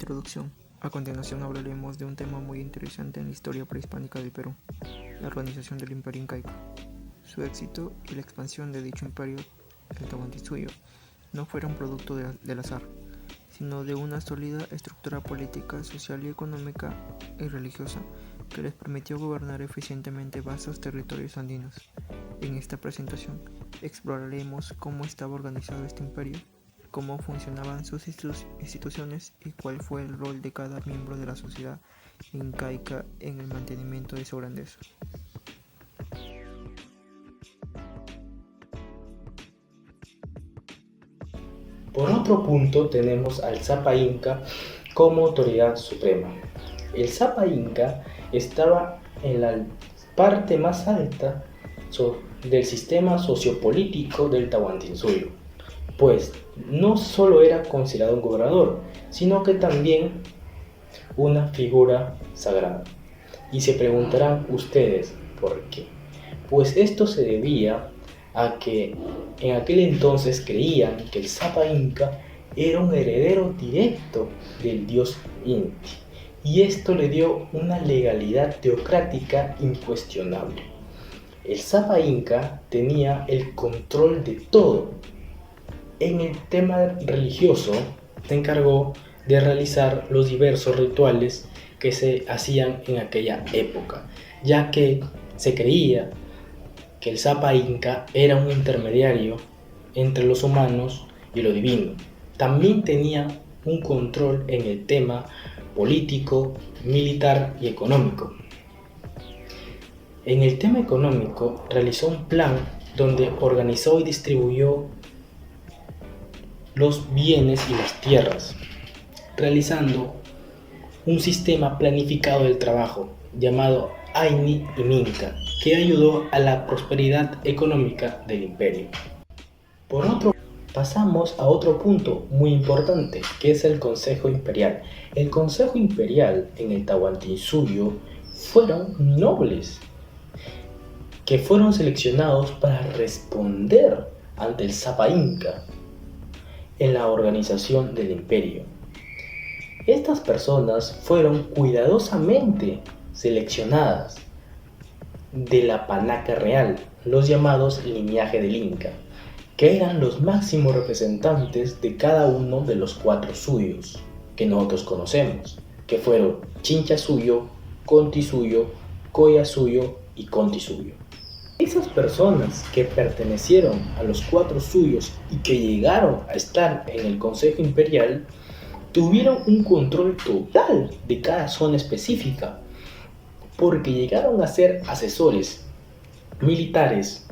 Introducción. A continuación hablaremos de un tema muy interesante en la historia prehispánica del Perú, la organización del Imperio Incaico. Su éxito y la expansión de dicho imperio, el Tahuantinsuyo, no fueron producto del azar, sino de una sólida estructura política, social y económica y religiosa que les permitió gobernar eficientemente vastos territorios andinos. En esta presentación exploraremos cómo estaba organizado este imperio, cómo funcionaban sus instituciones y cuál fue el rol de cada miembro de la sociedad incaica en el mantenimiento de su grandeza. Por otro punto tenemos al Sapa Inca como autoridad suprema. El Sapa Inca estaba en la parte más alta del sistema sociopolítico del Tahuantinsuyo, pues no solo era considerado un gobernador, sino que también una figura sagrada. Y se preguntarán ustedes por qué. Pues esto se debía a que en aquel entonces creían que el Sapa Inca era un heredero directo del dios Inti, y esto le dio una legalidad teocrática incuestionable. El Sapa Inca tenía el control de todo. En el tema religioso se encargó de realizar los diversos rituales que se hacían en aquella época, ya que se creía que el Sapa Inca era un intermediario entre los humanos y lo divino. También tenía un control en el tema político, militar y económico. En el tema económico realizó un plan donde organizó y distribuyó los bienes y las tierras, realizando un sistema planificado del trabajo llamado Aini y Minca, que ayudó a la prosperidad económica del imperio. Por otro, pasamos a otro punto muy importante, que es el Consejo Imperial. El Consejo Imperial en el Tahuantinsuyo fueron nobles que fueron seleccionados para responder ante el Sapa Inca en la organización del imperio. Estas personas fueron cuidadosamente seleccionadas de la panaca real, los llamados linaje del Inca, que eran los máximos representantes de cada uno de los 4 suyos que nosotros conocemos, que fueron Chinchasuyo, Contisuyo, Collasuyo y Contisuyo. Esas personas que pertenecieron a los 4 suyos y que llegaron a estar en el Consejo Imperial tuvieron un control total de cada zona específica, porque llegaron a ser asesores militares,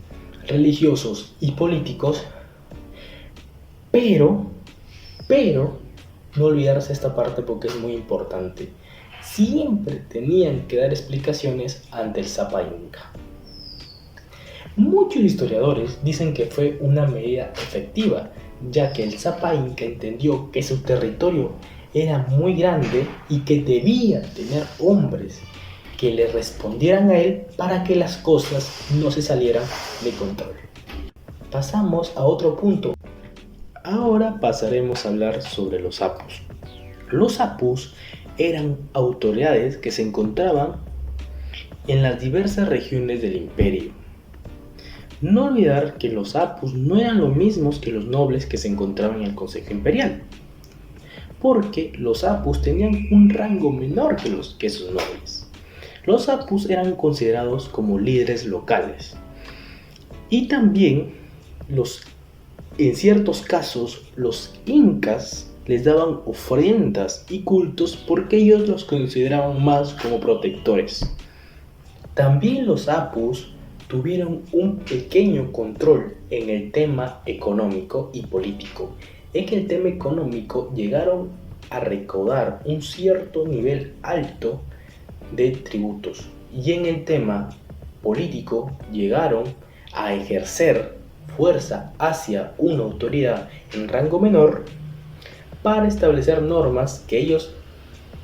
religiosos y políticos, pero no olvidarse esta parte porque es muy importante. Siempre tenían que dar explicaciones ante el Sapa Inca. Muchos historiadores dicen que fue una medida efectiva, ya que el Sapa Inca entendió que su territorio era muy grande y que debía tener hombres que le respondieran a él para que las cosas no se salieran de control. Pasamos a otro punto. Ahora pasaremos a hablar sobre los apus. Los apus eran autoridades que se encontraban en las diversas regiones del imperio. No olvidar que los apus no eran lo mismos que los nobles que se encontraban en el Consejo Imperial, porque los apus tenían un rango menor que esos nobles. Los apus eran considerados como líderes locales, y también en ciertos casos los incas les daban ofrendas y cultos porque ellos los consideraban más como protectores. También los apus tuvieron un pequeño control en el tema económico y político. En el tema económico llegaron a recaudar un cierto nivel alto de tributos, y en el tema político llegaron a ejercer fuerza hacia una autoridad en rango menor para establecer normas que ellos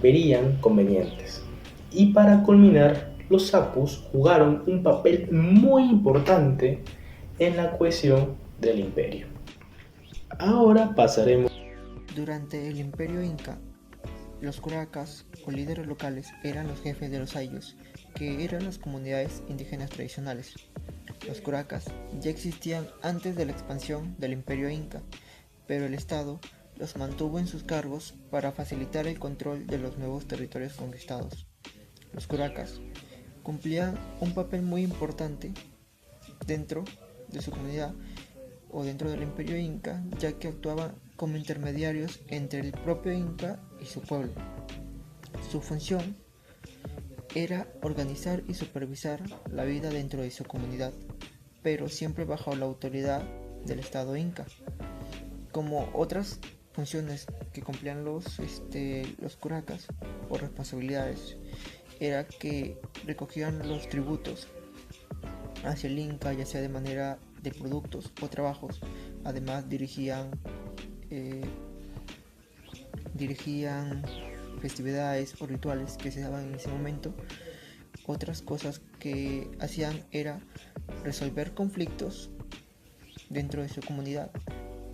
verían convenientes. Y para culminar, los apus jugaron un papel muy importante en la cohesión del imperio. Ahora pasaremos. Durante el Imperio Inca, Los curacas o líderes locales eran los jefes de los ayllus, que eran las comunidades indígenas tradicionales. Los curacas ya existían antes de la expansión del imperio inca, pero el Estado los mantuvo en sus cargos para facilitar el control de los nuevos territorios conquistados. Los curacas cumplían un papel muy importante dentro de su comunidad o dentro del imperio inca, ya que actuaban como intermediarios entre el propio inca y su pueblo. Su función era organizar y supervisar la vida dentro de su comunidad, pero siempre bajo la autoridad del Estado inca. Como otras funciones que cumplían los curacas o responsabilidades, era que recogían los tributos hacia el inca, ya sea de manera de productos o trabajos. Además dirigían festividades o rituales que se daban en ese momento. Otras cosas que hacían era resolver conflictos dentro de su comunidad.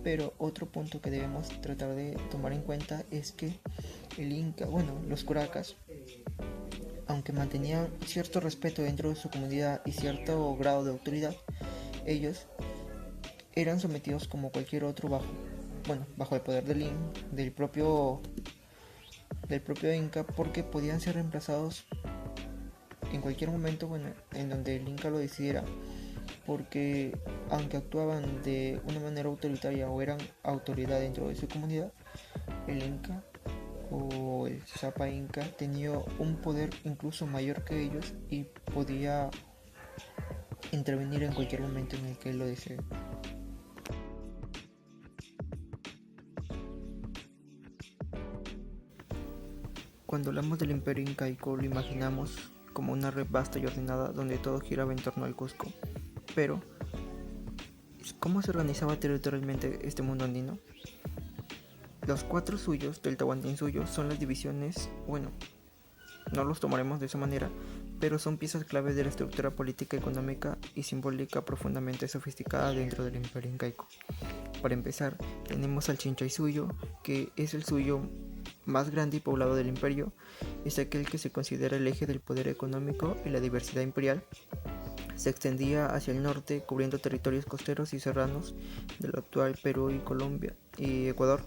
Pero otro punto que debemos tratar de tomar en cuenta es que los curacas, aunque mantenían cierto respeto dentro de su comunidad y cierto grado de autoridad, ellos eran sometidos como cualquier otro bajo el poder del propio Inca, porque podían ser reemplazados en cualquier momento, en donde el Inca lo decidiera, porque aunque actuaban de una manera autoritaria o eran autoridad dentro de su comunidad, el Inca o el Zapa Inca tenía un poder incluso mayor que ellos y podía intervenir en cualquier momento en el que él lo desee. Cuando hablamos del imperio incaico lo imaginamos como una red vasta y ordenada donde todo giraba en torno al Cusco. Pero, ¿cómo se organizaba territorialmente este mundo andino? Los 4 suyos del Tahuantinsuyo son las divisiones, no los tomaremos de esa manera, pero son piezas clave de la estructura política, económica y simbólica profundamente sofisticada dentro del imperio incaico. Para empezar, tenemos al Chinchaysuyo, que es el suyo más grande y poblado del imperio. Es aquel que se considera el eje del poder económico y la diversidad imperial. Se extendía hacia el norte, cubriendo territorios costeros y serranos del actual Perú y Colombia y Ecuador.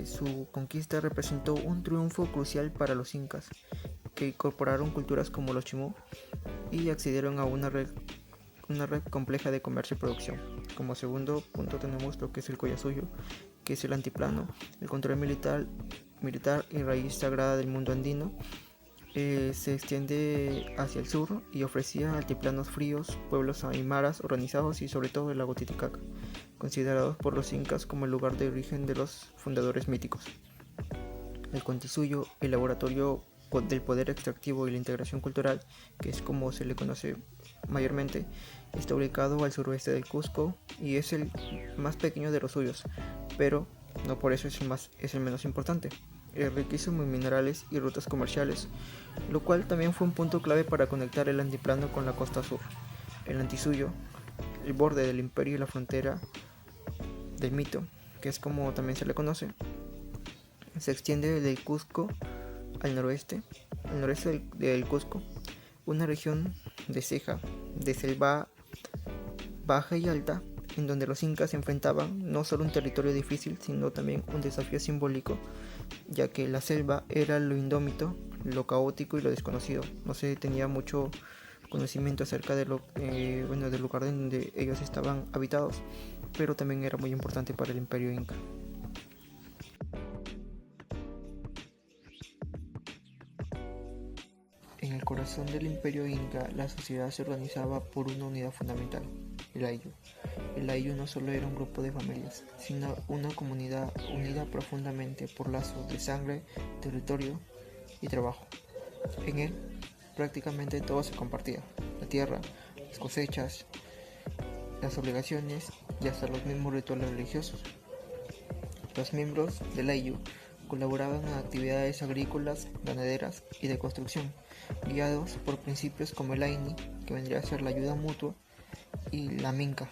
Su conquista representó un triunfo crucial para los incas, que incorporaron culturas como los chimú y accedieron a una red compleja de comercio y producción. Como segundo punto tenemos lo que es el Collasuyo, que es el antiplano, el control militar y raíz sagrada del mundo andino. Se extiende hacia el sur y ofrecía altiplanos fríos, pueblos aymaras organizados y sobre todo el lago Titicaca, considerados por los incas como el lugar de origen de los fundadores míticos. El Contisuyo, el laboratorio del poder extractivo y la integración cultural, que es como se le conoce mayormente, está ubicado al suroeste del Cusco y es el más pequeño de los suyos, pero no por eso es el menos importante. Es riquísimo en minerales y rutas comerciales, lo cual también fue un punto clave para conectar el antiplano con la costa sur. El Antisuyo, el borde del imperio y la frontera del mito, que es como también se le conoce, se extiende del Cusco al noreste del Cusco, una región de ceja, de selva baja y alta, en donde los incas enfrentaban no solo un territorio difícil, sino también un desafío simbólico, ya que la selva era lo indómito, lo caótico y lo desconocido. No se tenía mucho conocimiento acerca de del lugar donde ellos estaban habitados, pero también era muy importante para el imperio inca. En el corazón del imperio inca, la sociedad se organizaba por una unidad fundamental, el ayllu. El ayllu no solo era un grupo de familias, sino una comunidad unida profundamente por lazos de sangre, territorio y trabajo. En él, prácticamente todo se compartía: la tierra, las cosechas, las obligaciones y hasta los mismos rituales religiosos. Los miembros del ayllu colaboraban en actividades agrícolas, ganaderas y de construcción, guiados por principios como el Aini, que vendría a ser la ayuda mutua, y la Minca,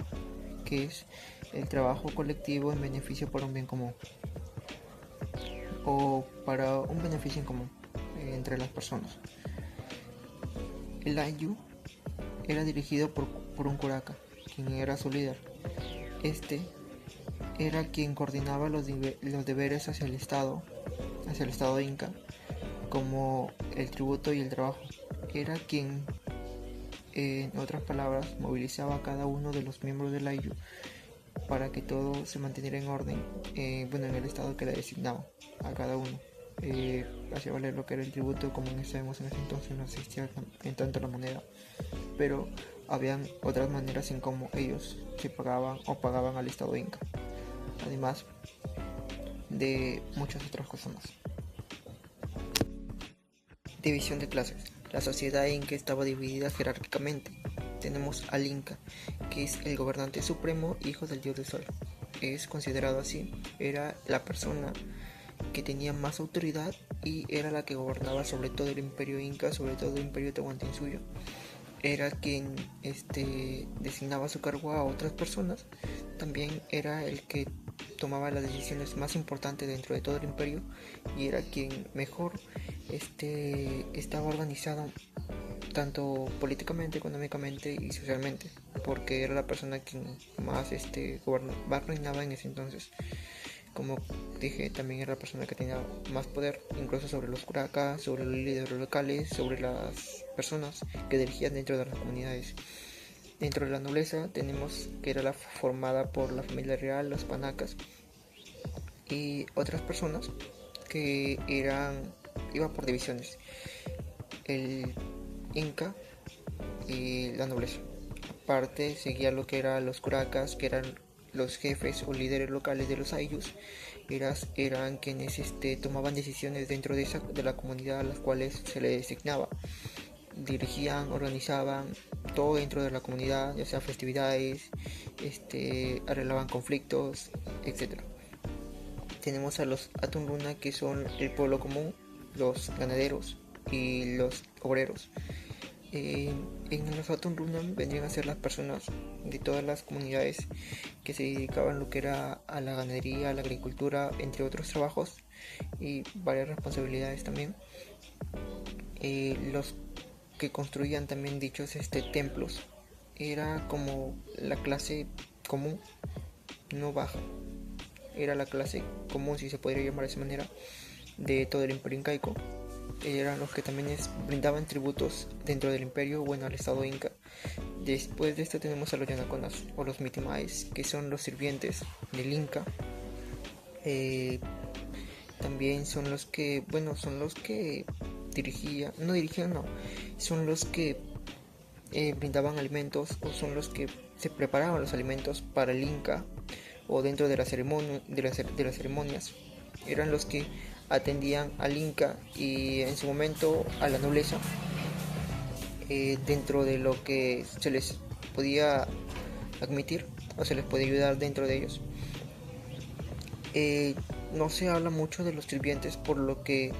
que es el trabajo colectivo en beneficio para un bien común. o para un beneficio en común entre las personas. El Ayllu era dirigido por un curaca, quien era su líder. Este era quien coordinaba los deberes hacia el Estado inca, como el tributo y el trabajo. Era quien, en otras palabras, movilizaba a cada uno de los miembros del Ayllu para que todo se mantuviera en orden, en el estado que le designaba a cada uno. Hacía valer lo que era el tributo, como sabemos en ese entonces no existía en tanto la moneda, pero habían otras maneras en cómo ellos se pagaban o pagaban al estado inca, además de muchas otras cosas más. División de clases. La sociedad inca estaba dividida jerárquicamente. Tenemos al Inca, que es el gobernante supremo, hijo del dios del sol. Es considerado así. Era la persona que tenía más autoridad y era la que gobernaba sobre todo el imperio inca, sobre todo el imperio tahuantinsuyo. Era quien designaba a su cargo a otras personas. También era el que tomaba las decisiones más importantes dentro de todo el imperio y era quien mejor estaba organizado tanto políticamente, económicamente y socialmente, porque era la persona quien más reinaba en ese entonces. Como dije, también era la persona que tenía más poder, incluso sobre los curacas, sobre los líderes locales, sobre las personas que dirigían dentro de las comunidades. Dentro de la nobleza tenemos que era formada por la familia real, los panacas y otras personas que iba por divisiones. El Inca y la nobleza. Aparte seguía lo que eran los curacas, que eran los jefes o líderes locales de los Ayllus. Eran quienes tomaban decisiones dentro de la comunidad a las cuales se les designaba. Dirigían, organizaban todo dentro de la comunidad, ya sea festividades, arreglaban conflictos, etc. Tenemos a los Atunruna, que son el pueblo común, los ganaderos y los obreros. En los Atunruna vendrían a ser las personas de todas las comunidades que se dedicaban a lo que era a la ganadería, a la agricultura, entre otros trabajos y varias responsabilidades también. Los que construían también dichos templos era como la clase común, no baja, era la clase común, si se podría llamar de esa manera, de todo el imperio incaico. Eran los que también brindaban tributos dentro del imperio, al estado inca. Después de esto tenemos a los yanaconas o los mitimaes, que son los sirvientes del inca. También son los que son los que brindaban alimentos, o son los que se preparaban los alimentos para el inca o dentro de las ceremonias. Eran los que atendían al inca y en su momento a la nobleza, dentro de lo que se les podía admitir o se les podía ayudar dentro de ellos. No se habla mucho de los sirvientes, por lo que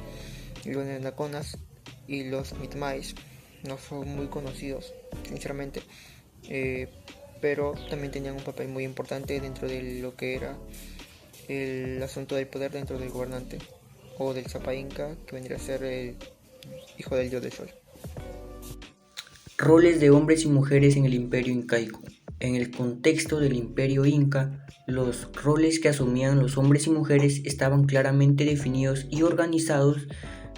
los yanaconas y los mitmaes no son muy conocidos, sinceramente, pero también tenían un papel muy importante dentro de lo que era el asunto del poder dentro del gobernante o del Zapa Inca, que vendría a ser el hijo del dios del sol. Roles de hombres y mujeres en el imperio incaico. En el contexto del imperio inca, los roles que asumían los hombres y mujeres estaban claramente definidos y organizados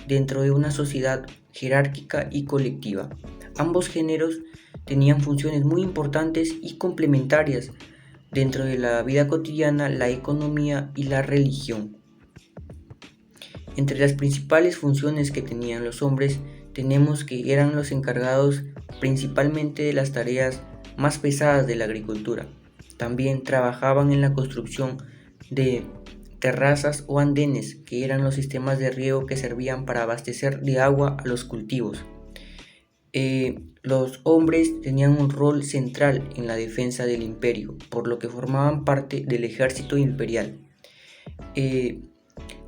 dentro de una sociedad jerárquica y colectiva. Ambos géneros tenían funciones muy importantes y complementarias dentro de la vida cotidiana, la economía y la religión. Entre las principales funciones que tenían los hombres tenemos que eran los encargados principalmente de las tareas más pesadas de la agricultura. También trabajaban en la construcción de terrazas o andenes, que eran los sistemas de riego que servían para abastecer de agua a los cultivos. Los hombres tenían un rol central en la defensa del imperio, por lo que formaban parte del ejército imperial.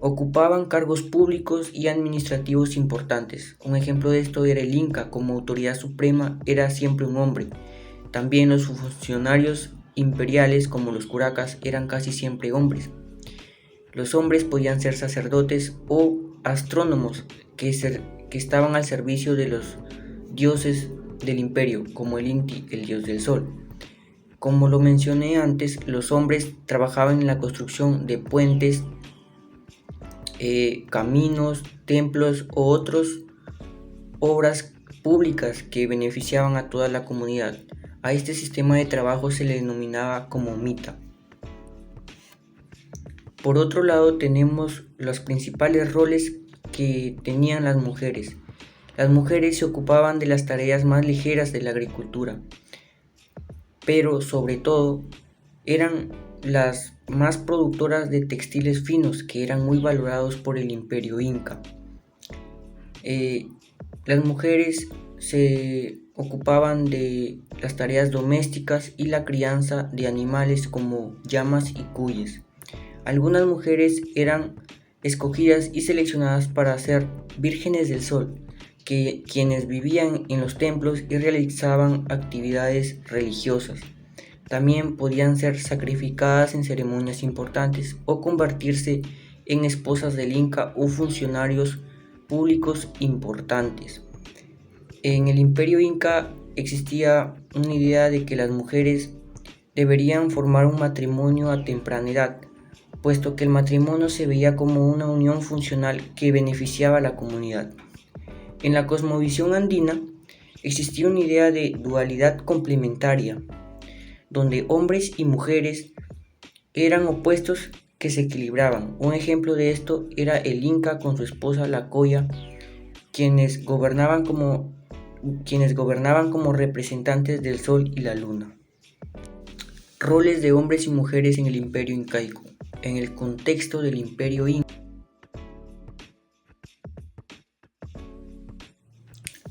Ocupaban cargos públicos y administrativos importantes. Un ejemplo de esto era el Inca, como autoridad suprema era siempre un hombre. También los funcionarios imperiales, como los curacas, eran casi siempre hombres. Los hombres podían ser sacerdotes o astrónomos que estaban al servicio de los dioses del imperio, como el Inti, el dios del sol. Como lo mencioné antes, los hombres trabajaban en la construcción de puentes, caminos, templos u otras obras públicas que beneficiaban a toda la comunidad. A este sistema de trabajo se le denominaba como mita. Por otro lado, tenemos los principales roles que tenían las mujeres. Las mujeres se ocupaban de las tareas más ligeras de la agricultura, pero sobre todo eran las más productoras de textiles finos que eran muy valorados por el imperio inca. Las mujeres se ocupaban de las tareas domésticas y la crianza de animales como llamas y cuyes. Algunas mujeres eran escogidas y seleccionadas para ser vírgenes del sol, quienes vivían en los templos y realizaban actividades religiosas. También podían ser sacrificadas en ceremonias importantes o convertirse en esposas del Inca o funcionarios públicos importantes. En el imperio Inca existía una idea de que las mujeres deberían formar un matrimonio a temprana edad, puesto que el matrimonio se veía como una unión funcional que beneficiaba a la comunidad. En la cosmovisión andina existía una idea de dualidad complementaria, donde hombres y mujeres eran opuestos que se equilibraban. Un ejemplo de esto era el Inca con su esposa la Coya, quienes gobernaban como representantes del sol y la luna. Roles de hombres y mujeres en el imperio incaico. En el contexto del imperio inca,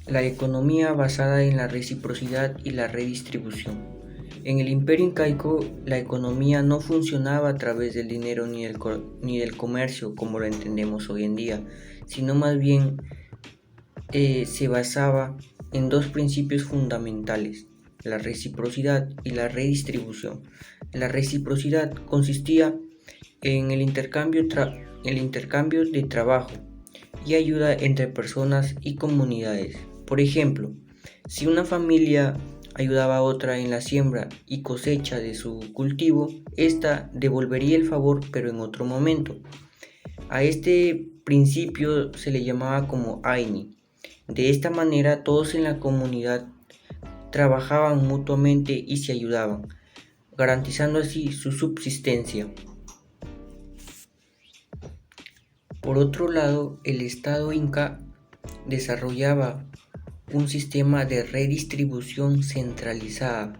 la economía basada en la reciprocidad y la redistribución. En el imperio incaico, la economía no funcionaba a través del dinero ni del comercio como lo entendemos hoy en día, sino más bien se basaba en dos principios fundamentales: la reciprocidad y la redistribución. La reciprocidad consistía en el intercambio de trabajo y ayuda entre personas y comunidades. Por ejemplo, si una familia ayudaba a otra en la siembra y cosecha de su cultivo, ésta devolvería el favor pero en otro momento. A este principio se le llamaba como Aini. De esta manera todos en la comunidad trabajaban mutuamente y se ayudaban, garantizando así su subsistencia. Por otro lado, el Estado Inca desarrollaba un sistema de redistribución centralizada.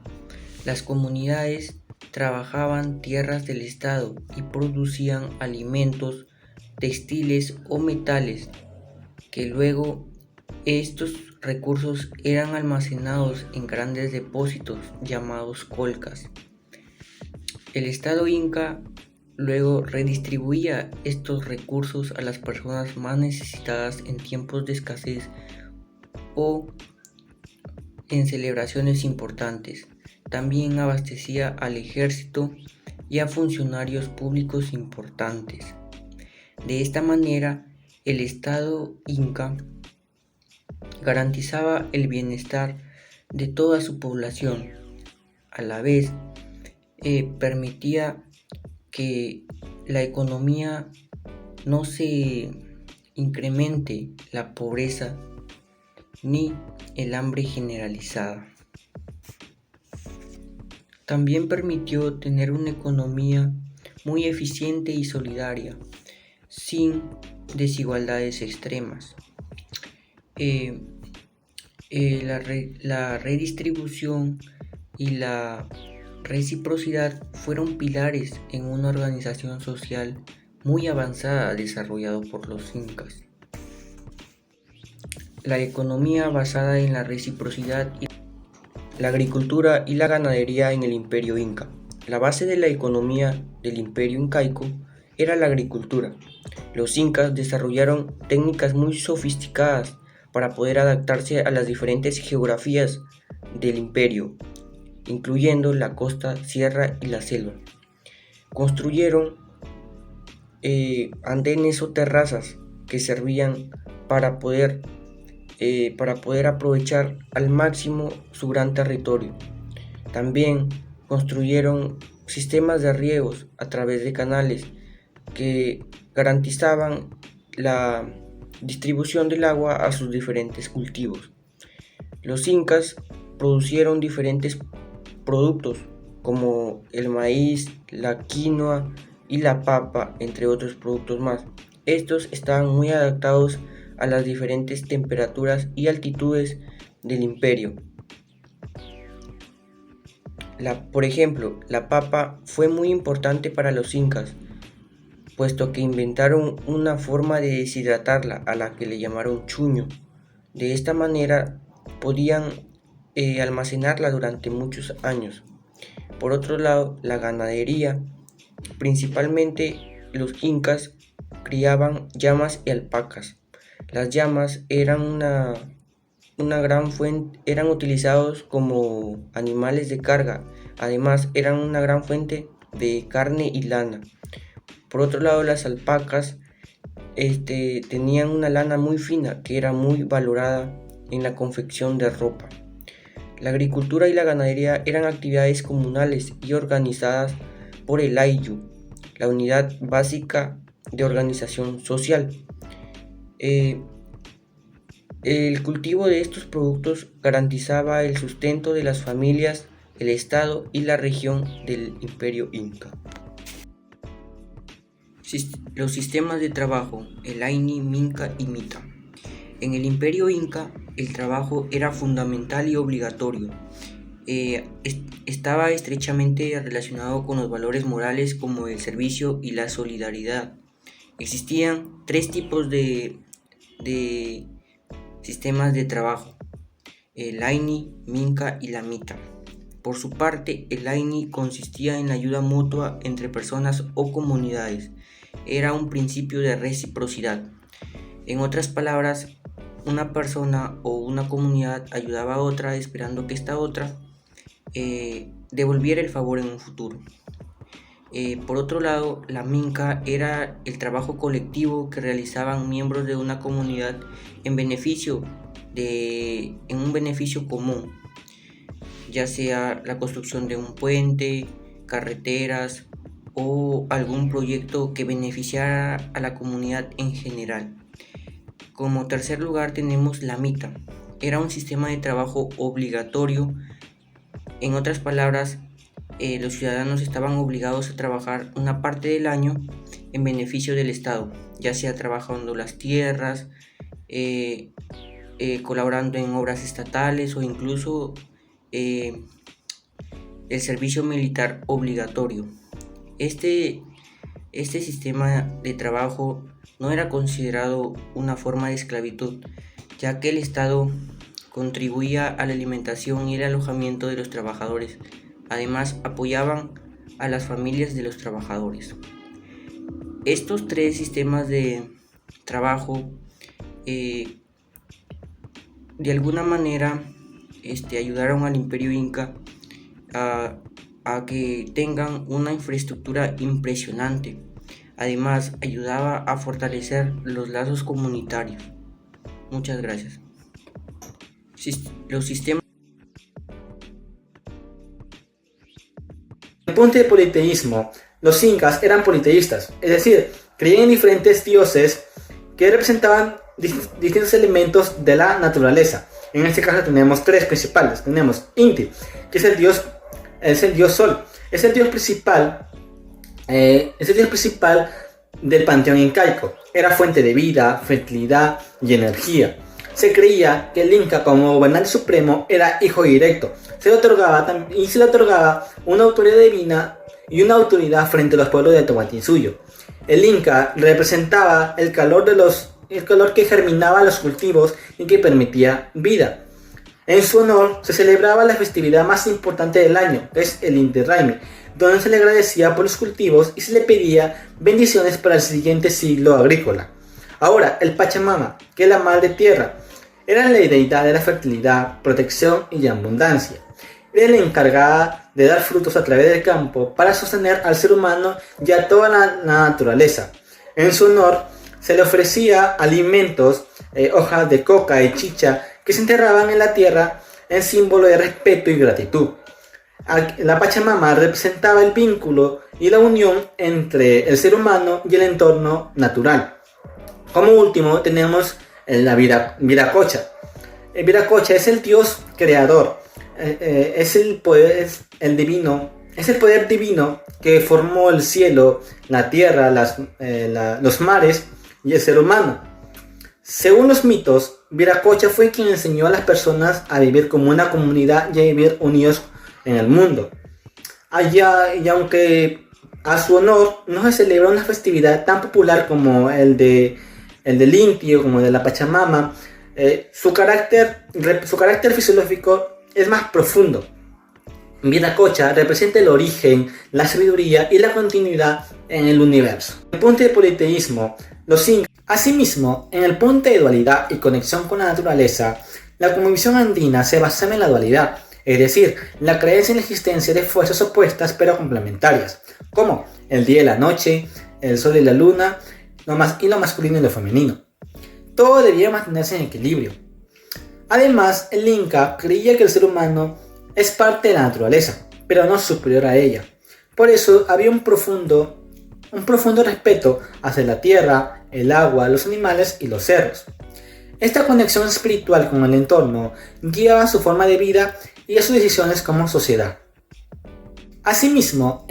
Las comunidades trabajaban tierras del Estado y producían alimentos, textiles o metales, que luego estos recursos eran almacenados en grandes depósitos llamados colcas. El Estado Inca luego redistribuía estos recursos a las personas más necesitadas en tiempos de escasez o en celebraciones importantes. También abastecía al ejército y a funcionarios públicos importantes. De esta manera, el Estado Inca garantizaba el bienestar de toda su población. A la vez, permitía que la economía no se incremente la pobreza ni el hambre generalizada. También permitió tener una economía muy eficiente y solidaria, sin desigualdades extremas. La redistribución y la reciprocidad fueron pilares en una organización social muy avanzada desarrollado por los incas. La economía basada en la reciprocidad y la agricultura y la ganadería en el imperio inca. La base de la economía del imperio incaico era la agricultura. Los incas desarrollaron técnicas muy sofisticadas para poder adaptarse a las diferentes geografías del imperio, incluyendo la costa, sierra y la selva. Construyeron andenes o terrazas que servían para poder aprovechar al máximo su gran territorio. También construyeron sistemas de riegos a través de canales que garantizaban la distribución del agua a sus diferentes cultivos. Los incas producieron diferentes productos como el maíz, la quinoa y la papa, entre otros productos más. Estos estaban muy adaptados a las diferentes temperaturas y altitudes del imperio. Por ejemplo, la papa fue muy importante para los incas, puesto que inventaron una forma de deshidratarla a la que le llamaron chuño. De esta manera podían almacenarla durante muchos años. Por otro lado, la ganadería, principalmente los incas criaban llamas y alpacas. Las llamas eran una gran fuente, eran utilizados como animales de carga. Además, eran una gran fuente de carne y lana. Por otro lado, las alpacas tenían una lana muy fina que era muy valorada en la confección de ropa. La agricultura y la ganadería eran actividades comunales y organizadas por el ayllu, la unidad básica de organización social. El cultivo de estos productos garantizaba el sustento de las familias, el estado y la región del imperio inca. Los sistemas de trabajo, el Aini, Minca y Mita. En el imperio inca, el trabajo era fundamental y obligatorio. Estaba estrechamente relacionado con los valores morales como el servicio y la solidaridad. Existían 3 tipos de sistemas de trabajo: el Aini, Minca y la Mita. Por su parte, el Aini consistía en la ayuda mutua entre personas o comunidades. Era un principio de reciprocidad. En otras palabras, una persona o una comunidad ayudaba a otra esperando que esta otra devolviera el favor en un futuro. Por otro lado, la minca era el trabajo colectivo que realizaban miembros de una comunidad en un beneficio común, ya sea la construcción de un puente, carreteras o algún proyecto que beneficiara a la comunidad en general. Como tercer lugar tenemos la mita. Era un sistema de trabajo obligatorio. En otras palabras, los ciudadanos estaban obligados a trabajar una parte del año en beneficio del Estado, ya sea trabajando las tierras, colaborando en obras estatales o incluso el servicio militar obligatorio. Este sistema de trabajo no era considerado una forma de esclavitud, ya que el Estado contribuía a la alimentación y el alojamiento de los trabajadores. Además, apoyaban a las familias de los trabajadores. Estos 3 sistemas de trabajo de alguna manera ayudaron al imperio inca a que tengan una infraestructura impresionante. Además, ayudaba a fortalecer los lazos comunitarios. Muchas gracias. Los sistemas. En el punto de politeísmo, los incas eran politeístas, es decir, creían en diferentes dioses que representaban distintos elementos de la naturaleza. En este caso tenemos 3 principales. Tenemos Inti, que es el dios sol, es el dios principal del panteón incaico. Era fuente de vida, fertilidad y energía. Se creía que el Inca, como gobernante supremo, era hijo directo. Se le otorgaba una autoridad divina y una autoridad frente a los pueblos de Tahuantinsuyo. El Inca representaba el calor que germinaba los cultivos y que permitía vida. En su honor se celebraba la festividad más importante del año, que es el Inti Raymi, donde se le agradecía por los cultivos y se le pedía bendiciones para el siguiente siglo agrícola. Ahora, el Pachamama, que es la madre tierra, era la deidad de la fertilidad, protección y abundancia. Era la encargada de dar frutos a través del campo para sostener al ser humano y a toda la naturaleza. En su honor se le ofrecía alimentos, hojas de coca y chicha que se enterraban en la tierra en símbolo de respeto y gratitud. La Pachamama representaba el vínculo y la unión entre el ser humano y el entorno natural. Como último tenemos la Viracocha. El Viracocha es el dios creador, es el poder divino que formó el cielo, la tierra, los mares y el ser humano. Según los mitos, Viracocha fue quien enseñó a las personas a vivir como una comunidad y a vivir unidos en el mundo. Y aunque a su honor no se celebra una festividad tan popular como el del Inti o como el de la Pachamama, su carácter fisiológico es más profundo. Viracocha representa el origen, la sabiduría y la continuidad en el universo. En el punto de politeísmo, los incas. Asimismo, en el punto de dualidad y conexión con la naturaleza, la cosmovisión andina se basaba en la dualidad, es decir, la creencia en la existencia de fuerzas opuestas pero complementarias, como el día y la noche, el sol y la luna, lo masculino y lo femenino. Todo debía mantenerse en equilibrio. Además, el Inca creía que el ser humano es parte de la naturaleza, pero no superior a ella. Por eso había un profundo respeto hacia la tierra, el agua, los animales y los cerros. Esta conexión espiritual con el entorno guiaba su forma de vida y a sus decisiones como sociedad. Asimismo,